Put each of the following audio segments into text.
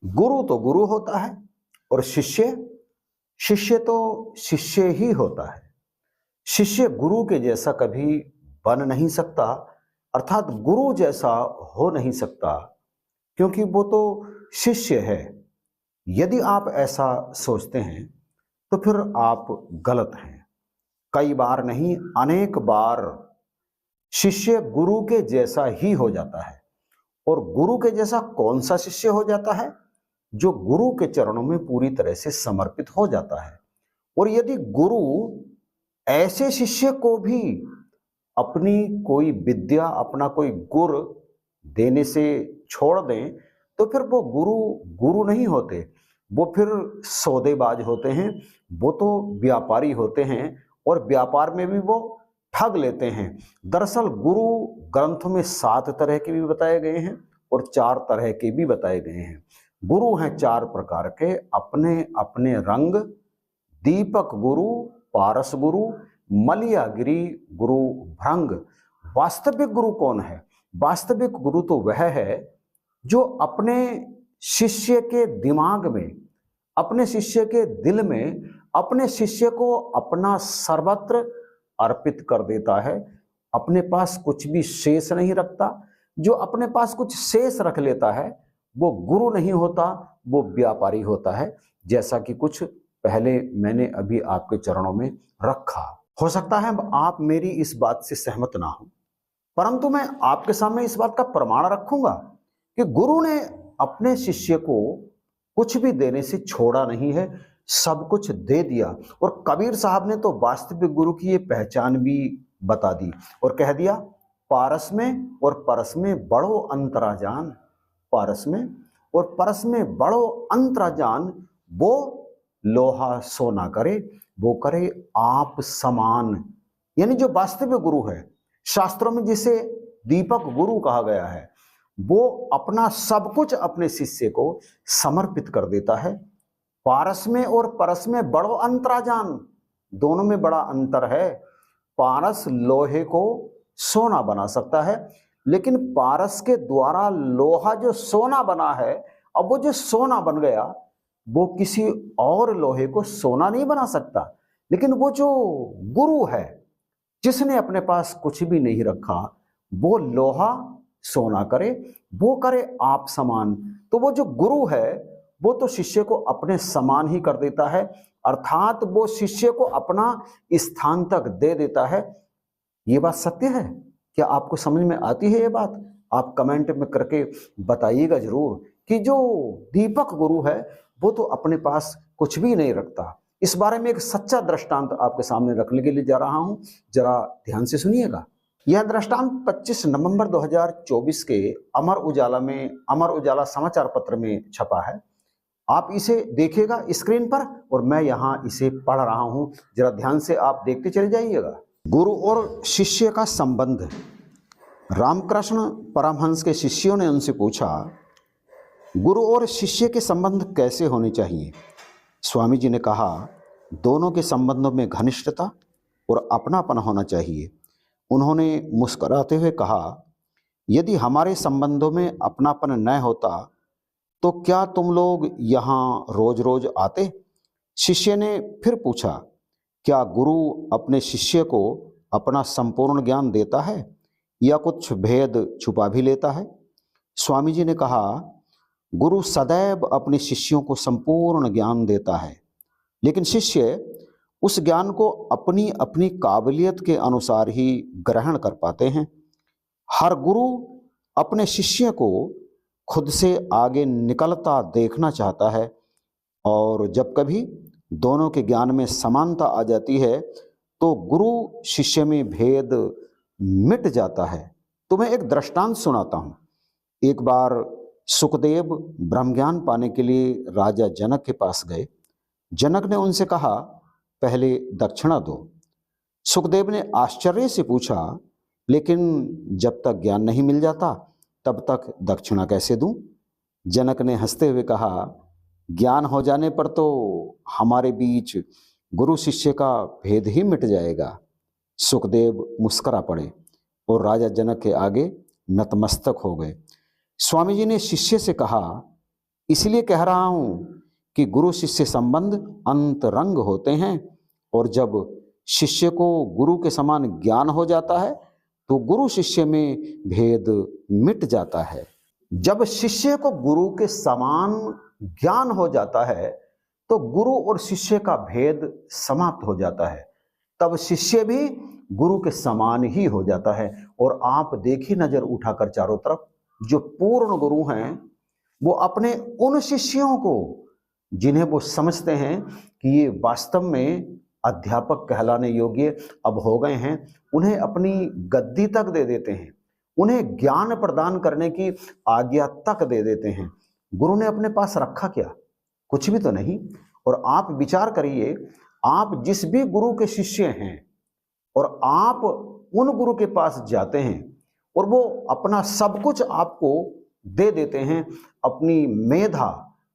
गुरु तो गुरु होता है और शिष्य शिष्य तो शिष्य ही होता है। शिष्य गुरु के जैसा कभी बन नहीं सकता, अर्थात गुरु जैसा हो नहीं सकता, क्योंकि वो तो शिष्य है। यदि आप ऐसा सोचते हैं तो फिर आप गलत हैं। कई बार नहीं, अनेक बार शिष्य गुरु के जैसा ही हो जाता है। और गुरु के जैसा कौन सा शिष्य हो जाता है? जो गुरु के चरणों में पूरी तरह से समर्पित हो जाता है। और यदि गुरु ऐसे शिष्य को भी अपनी कोई विद्या, अपना कोई गुर देने से छोड़ दें, तो फिर वो गुरु गुरु नहीं होते, वो फिर सौदेबाज होते हैं, वो तो व्यापारी होते हैं, और व्यापार में भी वो ठग लेते हैं। दरअसल गुरु ग्रंथों में 7 तरह के भी बताए गए हैं और 4 तरह के भी बताए गए हैं। गुरु हैं 4 प्रकार के, अपने अपने रंग। दीपक गुरु, पारस गुरु, मलयागिरी गुरु, भृंग। वास्तविक गुरु कौन है? वास्तविक गुरु तो वह है जो अपने शिष्य के दिमाग में, अपने शिष्य के दिल में, अपने शिष्य को अपना सर्वत्र अर्पित कर देता है, अपने पास कुछ भी शेष नहीं रखता। जो अपने पास कुछ शेष रख लेता है वो गुरु नहीं होता, वो व्यापारी होता है, जैसा कि कुछ पहले मैंने अभी आपके चरणों में रखा। हो सकता है आप मेरी इस बात से सहमत ना हो, परंतु मैं आपके सामने इस बात का प्रमाण रखूंगा कि गुरु ने अपने शिष्य को कुछ भी देने से छोड़ा नहीं है, सब कुछ दे दिया। और कबीर साहब ने तो वास्तविक गुरु की ये पहचान भी बता दी और कह दिया, पारस में और परस में बड़ो अंतरा जान। पारस में और परस में बड़ो अंतरा जान, वो लोहा सोना करे, वो करे आप समान। यानी जो वास्तविक गुरु है, शास्त्रों में जिसे दीपक गुरु कहा गया है, वो अपना सब कुछ अपने शिष्य को समर्पित कर देता है। पारस में और परस में बड़ो अंतरा जान, दोनों में बड़ा अंतर है। पारस लोहे को सोना बना सकता है, लेकिन पारस के द्वारा लोहा जो सोना बना है, अब वो जो सोना बन गया वो किसी और लोहे को सोना नहीं बना सकता। लेकिन वो जो गुरु है, जिसने अपने पास कुछ भी नहीं रखा, वो लोहा सोना करे, वो करे आप समान। तो वो जो गुरु है वो तो शिष्य को अपने समान ही कर देता है, अर्थात वो शिष्य को अपना स्थान तक दे देता है। ये बात सत्य है? क्या आपको समझ में आती है ये बात? आप कमेंट में करके बताइएगा जरूर कि जो दीपक गुरु है वो तो अपने पास कुछ भी नहीं रखता। इस बारे में एक सच्चा दृष्टांत आपके सामने रखने के लिए जा रहा हूं, जरा ध्यान से सुनिएगा। यह दृष्टांत 25 नवंबर 2024 के अमर उजाला में, अमर उजाला समाचार पत्र में छपा है। आप इसे देखिएगा स्क्रीन पर और मैं यहां इसे पढ़ रहा हूं, जरा ध्यान से आप देखते चले जाइएगा। गुरु और शिष्य का संबंध। रामकृष्ण परमहंस के शिष्यों ने उनसे पूछा, गुरु और शिष्य के संबंध कैसे होने चाहिए? स्वामी जी ने कहा, दोनों के संबंधों में घनिष्ठता और अपनापन होना चाहिए। उन्होंने मुस्कुराते हुए कहा, यदि हमारे संबंधों में अपनापन न होता तो क्या तुम लोग यहाँ रोज रोज आते? शिष्य ने फिर पूछा, क्या गुरु अपने शिष्य को अपना संपूर्ण ज्ञान देता है या कुछ भेद छुपा भी लेता है? स्वामी जी ने कहा, गुरु सदैव अपने शिष्यों को संपूर्ण ज्ञान देता है, लेकिन शिष्य उस ज्ञान को अपनी अपनी काबिलियत के अनुसार ही ग्रहण कर पाते हैं। हर गुरु अपने शिष्य को खुद से आगे निकलता देखना चाहता है, और जब कभी दोनों के ज्ञान में समानता आ जाती है तो गुरु शिष्य में भेद मिट जाता है। तो मैं एक दृष्टांत सुनाता हूँ। एक बार सुखदेव ब्रह्मज्ञान पाने के लिए राजा जनक के पास गए। जनक ने उनसे कहा, पहले दक्षिणा दो। सुखदेव ने आश्चर्य से पूछा, लेकिन जब तक ज्ञान नहीं मिल जाता तब तक दक्षिणा कैसे दूं? जनक ने हंसते हुए कहा, ज्ञान हो जाने पर तो हमारे बीच गुरु शिष्य का भेद ही मिट जाएगा। सुखदेव मुस्करा पड़े और राजा जनक के आगे नतमस्तक हो गए। स्वामी जी ने शिष्य से कहा, इसलिए कह रहा हूं कि गुरु शिष्य संबंध अंतरंग होते हैं, और जब शिष्य को गुरु के समान ज्ञान हो जाता है तो गुरु शिष्य में भेद मिट जाता है। जब शिष्य को गुरु के समान ज्ञान हो जाता है तो गुरु और शिष्य का भेद समाप्त हो जाता है, तब शिष्य भी गुरु के समान ही हो जाता है। और आप देखिए नजर उठाकर चारों तरफ, जो पूर्ण गुरु हैं वो अपने उन शिष्यों को, जिन्हें वो समझते हैं कि ये वास्तव में अध्यापक कहलाने योग्य अब हो गए हैं, उन्हें अपनी गद्दी तक दे देते हैं, उन्हें ज्ञान प्रदान करने की आज्ञा तक दे देते हैं। गुरु ने अपने पास रखा क्या? कुछ भी तो नहीं। और आप विचार करिए, आप जिस भी गुरु के शिष्य हैं और आप उन गुरु के पास जाते हैं और वो अपना सब कुछ आपको दे देते हैं, अपनी मेधा,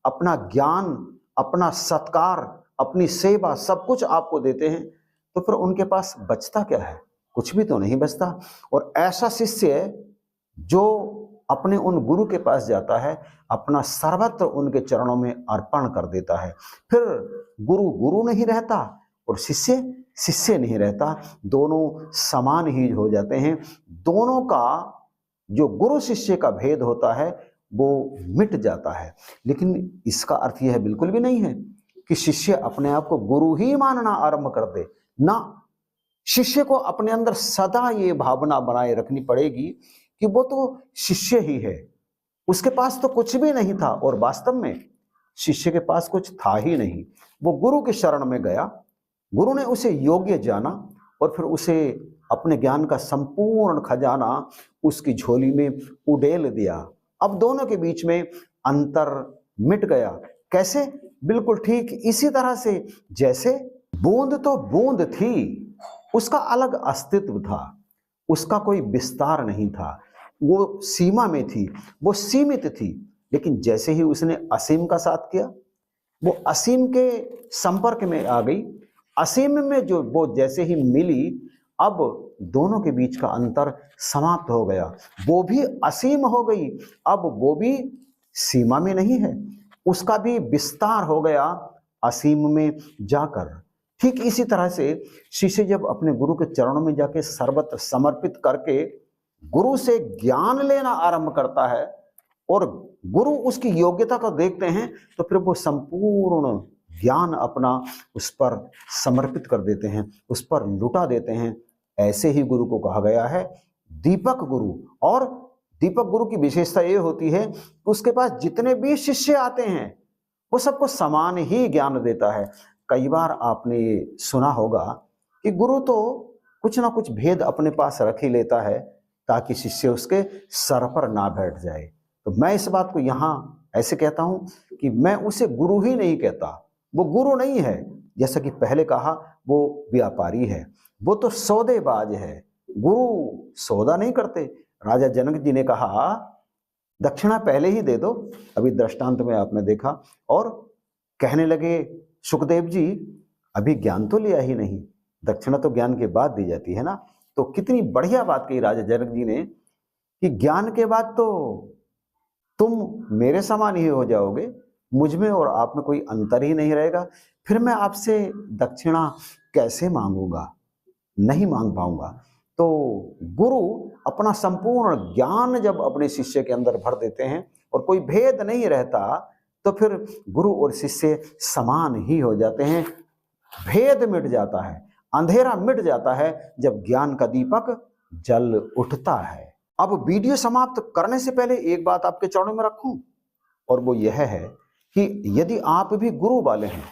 अपना ज्ञान, अपना सत्कार, अपनी सेवा, सब कुछ आपको देते हैं, तो फिर उनके पास बचता क्या है? कुछ भी तो नहीं बचता। और ऐसा शिष्य जो अपने उन गुरु के पास जाता है, अपना सर्वत्र उनके चरणों में अर्पण कर देता है, फिर गुरु गुरु नहीं रहता और शिष्य शिष्य नहीं रहता, दोनों समान ही हो जाते हैं। दोनों का जो गुरु शिष्य का भेद होता है वो मिट जाता है। लेकिन इसका अर्थ यह बिल्कुल भी नहीं है कि शिष्य अपने आप को गुरु ही मानना आरंभ कर दे ना। शिष्य को अपने अंदर सदा ये भावना बनाए रखनी पड़ेगी कि वो तो शिष्य ही है, उसके पास तो कुछ भी नहीं था, और वास्तव में शिष्य के पास कुछ था ही नहीं। वो गुरु के शरण में गया, गुरु ने उसे योग्य जाना और फिर उसे अपने ज्ञान का संपूर्ण खजाना उसकी झोली में उड़ेल दिया। अब दोनों के बीच में अंतर मिट गया। कैसे? बिल्कुल ठीक इसी तरह से जैसे बूंद तो बूंद थी, उसका अलग अस्तित्व था, उसका कोई विस्तार नहीं था, वो सीमा में थी, वो सीमित थी। लेकिन जैसे ही उसने असीम का साथ किया, वो असीम के संपर्क में आ गई, असीम में जो वो जैसे ही मिली, अब दोनों के बीच का अंतर समाप्त हो गया। वो भी असीम हो गई, अब वो भी सीमा में नहीं है, उसका भी विस्तार हो गया असीम में जाकर। ठीक इसी तरह से शिष्य जब अपने गुरु के चरणों में जाके सर्वत्र समर्पित करके गुरु से ज्ञान लेना आरंभ करता है और गुरु उसकी योग्यता को देखते हैं, तो फिर वो संपूर्ण ज्ञान अपना उस पर समर्पित कर देते हैं, उस पर लुटा देते हैं। ऐसे ही गुरु को कहा गया है दीपक गुरु। और दीपक गुरु की विशेषता ये होती है कि उसके पास जितने भी शिष्य आते हैं वो सबको समान ही ज्ञान देता है। कई बार आपने सुना होगा कि गुरु तो कुछ ना कुछ भेद अपने पास रख ही लेता है ताकि शिष्य उसके सर पर ना बैठ जाए। तो मैं इस बात को यहाँ ऐसे कहता हूँ कि मैं उसे गुरु ही नहीं कहता, वो गुरु नहीं है। जैसा कि पहले कहा, वो व्यापारी है, वो तो सौदेबाज है। गुरु सौदा नहीं करते। राजा जनक जी ने कहा दक्षिणा पहले ही दे दो, अभी दृष्टांत में आपने देखा, और कहने लगे सुखदेव जी अभी ज्ञान तो लिया ही नहीं, दक्षिणा तो ज्ञान के बाद दी जाती है ना। तो कितनी बढ़िया बात कही राजा जनक जी ने कि ज्ञान के बाद तो तुम मेरे समान ही हो जाओगे, मुझ में और आप में कोई अंतर ही नहीं रहेगा, फिर मैं आपसे दक्षिणा कैसे मांगूंगा, नहीं मांग पाऊंगा। तो गुरु अपना संपूर्ण ज्ञान जब अपने शिष्य के अंदर भर देते हैं और कोई भेद नहीं रहता, तो फिर गुरु और शिष्य समान ही हो जाते हैं। भेद मिट जाता है, अंधेरा मिट जाता है जब ज्ञान का दीपक जल उठता है। अब वीडियो समाप्त करने से पहले एक बात आपके चरणों में रखूं, और वो यह है कि यदि आप भी गुरु वाले हैं,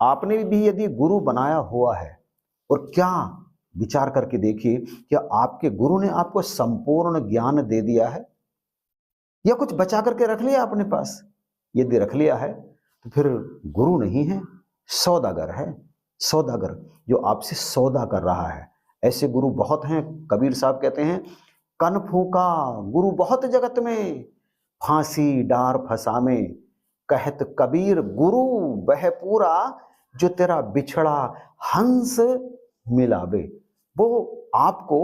आपने भी यदि गुरु बनाया हुआ है, और क्या विचार करके देखिए, क्या आपके गुरु ने आपको संपूर्ण ज्ञान दे दिया है या कुछ बचा करके रख लिया अपने पास? यदि रख लिया है तो फिर गुरु नहीं है, सौदागर है। सौदागर जो आपसे सौदा कर रहा है। ऐसे गुरु बहुत हैं। कबीर साहब कहते हैं कन फूका गुरु बहुत जगत में, फांसी डार फसामे, कहत कबीर गुरु वह पूरा, जो तेरा बिछड़ा हंस मिलावे। वो आपको,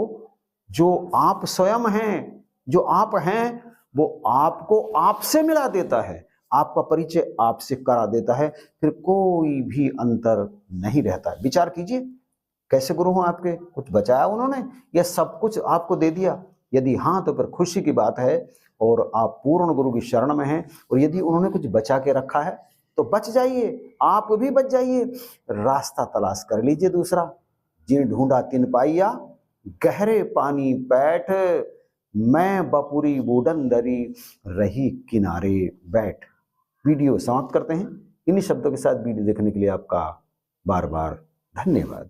जो आप स्वयं हैं, जो आप हैं, वो आपको आपसे मिला देता है, आपका परिचय आपसे करा देता है, फिर कोई भी अंतर नहीं रहता है। विचार कीजिए, कैसे गुरु हो आपके? कुछ बचाया उन्होंने या सब कुछ आपको दे दिया? यदि हाँ, तो फिर खुशी की बात है और आप पूर्ण गुरु की शरण में हैं। और यदि उन्होंने कुछ बचा के रखा है तो बच जाइए, आप भी बच जाइए। रास्ता तलाश कर लीजिए दूसरा। जिन ढूंढा तिन पाइया, गहरे पानी बैठ, मैं बपुरी बूढ़न दरी, रही किनारे बैठ। वीडियो समाप्त करते हैं। इन्हीं शब्दों के साथ वीडियो देखने के लिए आपका बार बार धन्यवाद।